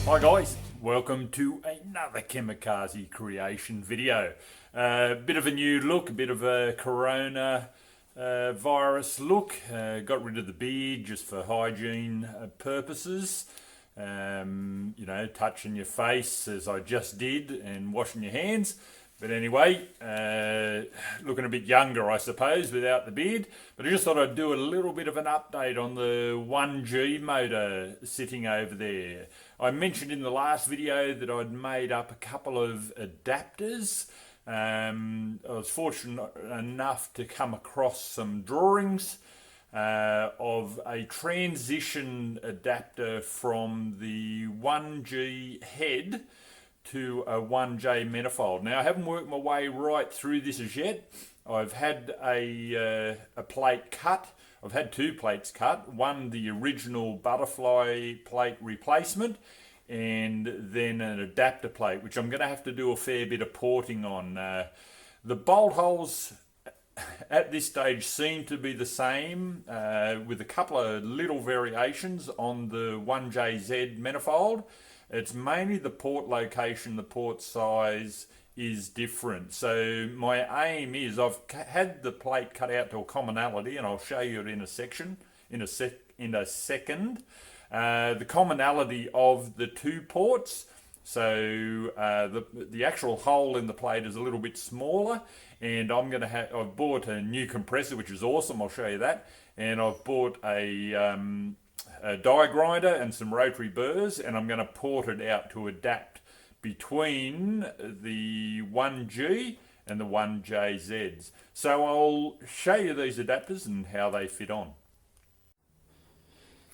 Hi guys, welcome to another KamicarzCreation video. Bit of a new look, a bit of a corona virus look. Got rid of the beard just for hygiene purposes. You know, touching your face as I just did and washing your hands. But anyway, looking a bit younger, I suppose, without the beard. But I just thought I'd do a little bit of an update on the 1G motor sitting over there. I mentioned in the last video that I'd made up a couple of adapters. I was fortunate enough to come across some drawings of a transition adapter from the 1G head to a 1J manifold. Now I haven't worked my way right through this as yet. I've had a plate cut. I've had two plates cut. One, the original butterfly plate replacement, and then an adapter plate, which I'm going to have to do a fair bit of porting on. The bolt holes at this stage seem to be the same, with a couple of little variations on the 1JZ manifold. It's mainly the port location, the port size is different. So my aim is, I've had the plate cut out to a commonality, and I'll show you it in a second. The commonality of the two ports. So the actual hole in the plate is a little bit smaller, and I've bought a new compressor, which is awesome. I'll show you that, and I've bought a die grinder and some rotary burrs, and I'm going to port it out to adapt between the 1G and the 1JZs. So I'll show you these adapters and how they fit on.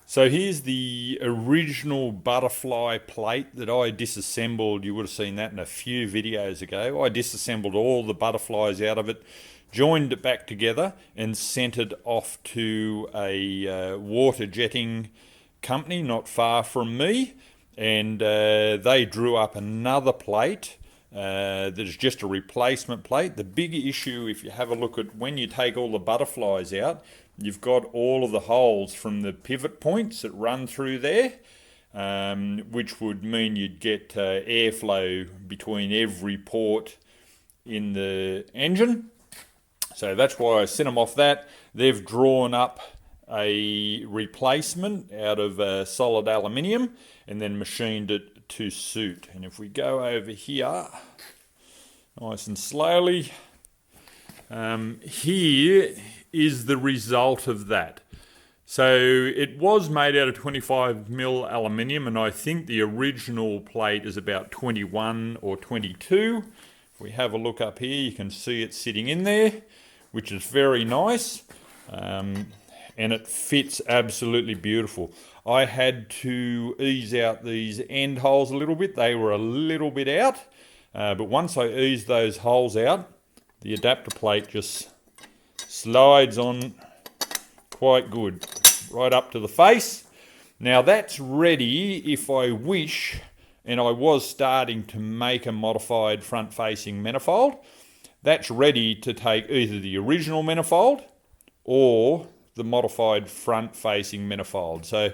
So here's the original butterfly plate that I disassembled. You would have seen that in a few videos ago. I disassembled all the butterflies out of it, joined it back together, and sent it off to a water jetting company not far from me, and they drew up another plate that is just a replacement plate. The big issue, if you have a look at when you take all the butterflies out, you've got all of the holes from the pivot points that run through there, which would mean you'd get airflow between every port in the engine. So that's why I sent them off that. They've drawn up a replacement out of solid aluminium and then machined it to suit. And if we go over here, nice and slowly, here is the result of that. So it was made out of 25mm aluminium, and I think the original plate is about 21 or 22. If we have a look up here, you can see it sitting in there, which is very nice, and it fits absolutely beautiful. I had to ease out these end holes a little bit. They were a little bit out, but once I eased those holes out, the adapter plate just slides on quite good, right up to the face. Now that's ready if I wish, and I was starting to make a modified front-facing manifold. That's ready to take either the original manifold or the modified front-facing manifold. So,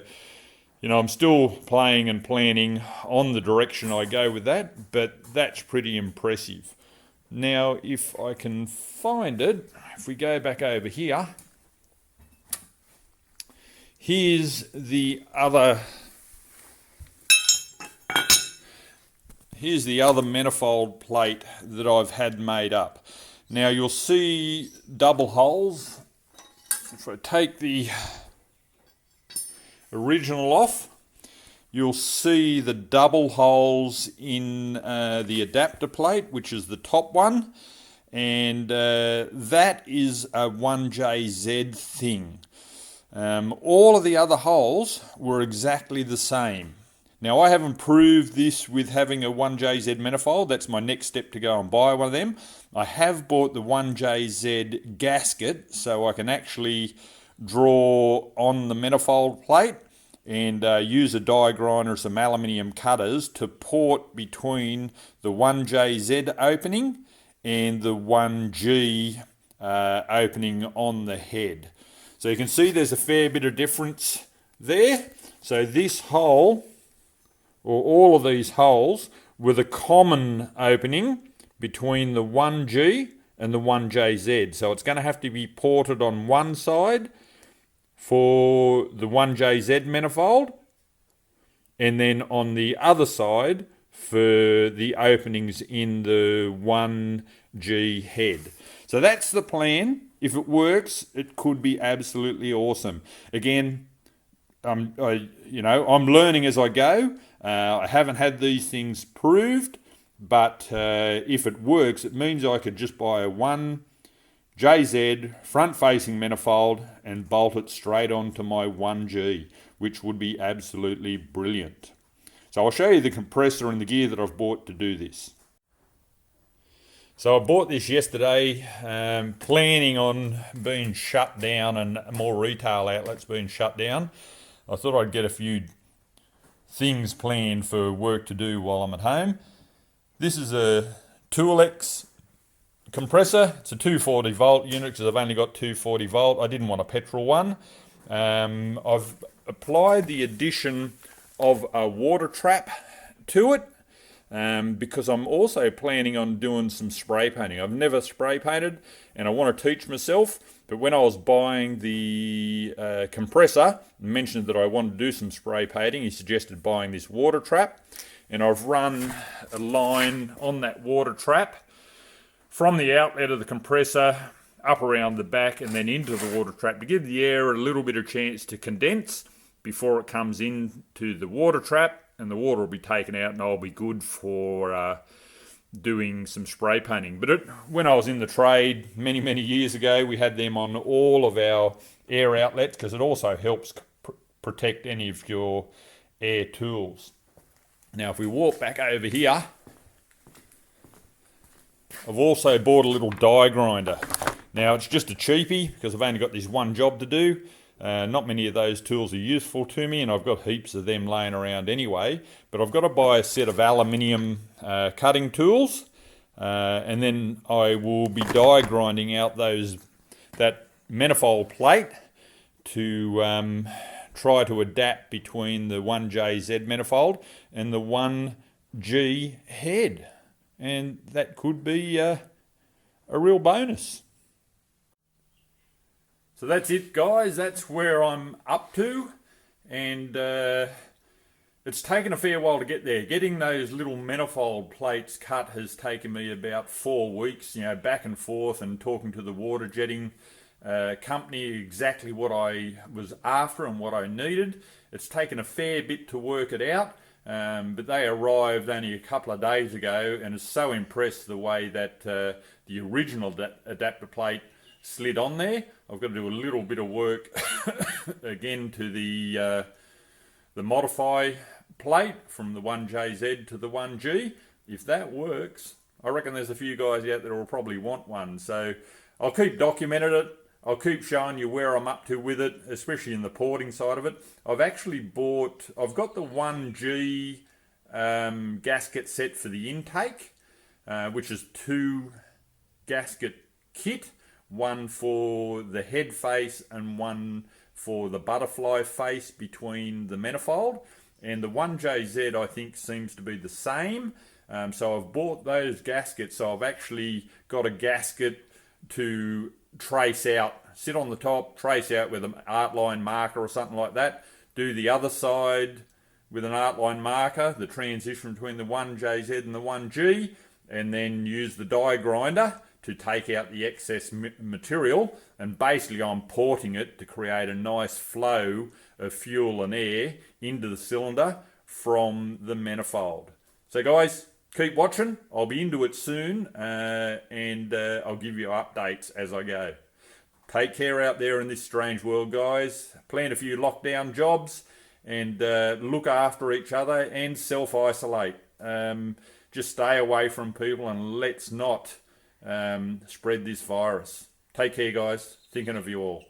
you know, I'm still playing and planning on the direction I go with that, but that's pretty impressive. Now, if I can find it, if we go back over here, here's the other manifold plate that I've had made up. Now you'll see double holes. If I take the original off, you'll see the double holes in the adapter plate, which is the top one, and that is a 1JZ thing. All of the other holes were exactly the same. Now I haven't proved this with having a 1JZ manifold. That's my next step, to go and buy one of them. I have bought the 1JZ gasket, so I can actually draw on the manifold plate and use a die grinder or some aluminium cutters to port between the 1JZ opening and the 1G opening on the head. So you can see there's a fair bit of difference there. So this hole or all of these holes with a common opening between the 1G and the 1JZ. So it's going to have to be ported on one side for the 1JZ manifold, and then on the other side for the openings in the 1G head. So that's the plan. If it works, it could be absolutely awesome. Again, I'm learning as I go. I haven't had these things proved, but if it works, it means I could just buy a 1JZ front-facing manifold and bolt it straight onto my 1G, which would be absolutely brilliant. So I'll show you the compressor and the gear that I've bought to do this. So I bought this yesterday, planning on being shut down and more retail outlets being shut down. I thought I'd get a few things planned for work to do while I'm at home. This is a Toolex compressor. It's a 240 volt unit because I've only got 240 volt. I didn't want a petrol one. I've applied the addition of a water trap to it. Because I'm also planning on doing some spray painting. I've never spray painted and I want to teach myself, but when I was buying the compressor, I mentioned that I wanted to do some spray painting. He suggested buying this water trap, and I've run a line on that water trap from the outlet of the compressor up around the back and then into the water trap to give the air a little bit of chance to condense before it comes into the water trap, and the water will be taken out and I'll be good for doing some spray painting. But when I was in the trade many years ago, we had them on all of our air outlets because it also helps protect any of your air tools. Now if we walk back over here, I've also bought a little die grinder. Now it's just a cheapie because I've only got this one job to do. Not many of those tools are useful to me, and I've got heaps of them laying around anyway, but I've got to buy a set of aluminium cutting tools, and then I will be die grinding out that manifold plate to try to adapt between the 1JZ manifold and the 1G head, and that could be a real bonus. So that's it, guys. That's where I'm up to, and it's taken a fair while to get there. Getting those little manifold plates cut has taken me about 4 weeks, back and forth and talking to the water jetting company exactly what I was after and what I needed. It's taken a fair bit to work it out, but they arrived only a couple of days ago, and is so impressed the way that the original adapter plate slid on there. I've got to do a little bit of work again to the modify plate from the 1JZ to the 1G. If that works, I reckon there's a few guys out there will probably want one. So I'll keep documenting it. I'll keep showing you where I'm up to with it, especially in the porting side of it. I've got the 1G gasket set for the intake, which is 2 gasket kit. One for the head face and one for the butterfly face between the manifold. And the 1JZ I think seems to be the same. So I've bought those gaskets. So I've actually got a gasket to trace out, sit on the top, trace out with an art line marker or something like that. Do the other side with an art line marker, the transition between the 1JZ and the 1G, and then use the die grinder to take out the excess material, and basically I'm porting it to create a nice flow of fuel and air into the cylinder from the manifold. So guys, keep watching. I'll be into it soon, and I'll give you updates as I go. Take care out there in this strange world, guys. Plan a few lockdown jobs and look after each other and self-isolate. Just stay away from people and let's not spread this virus. Take care, guys. Thinking of you all.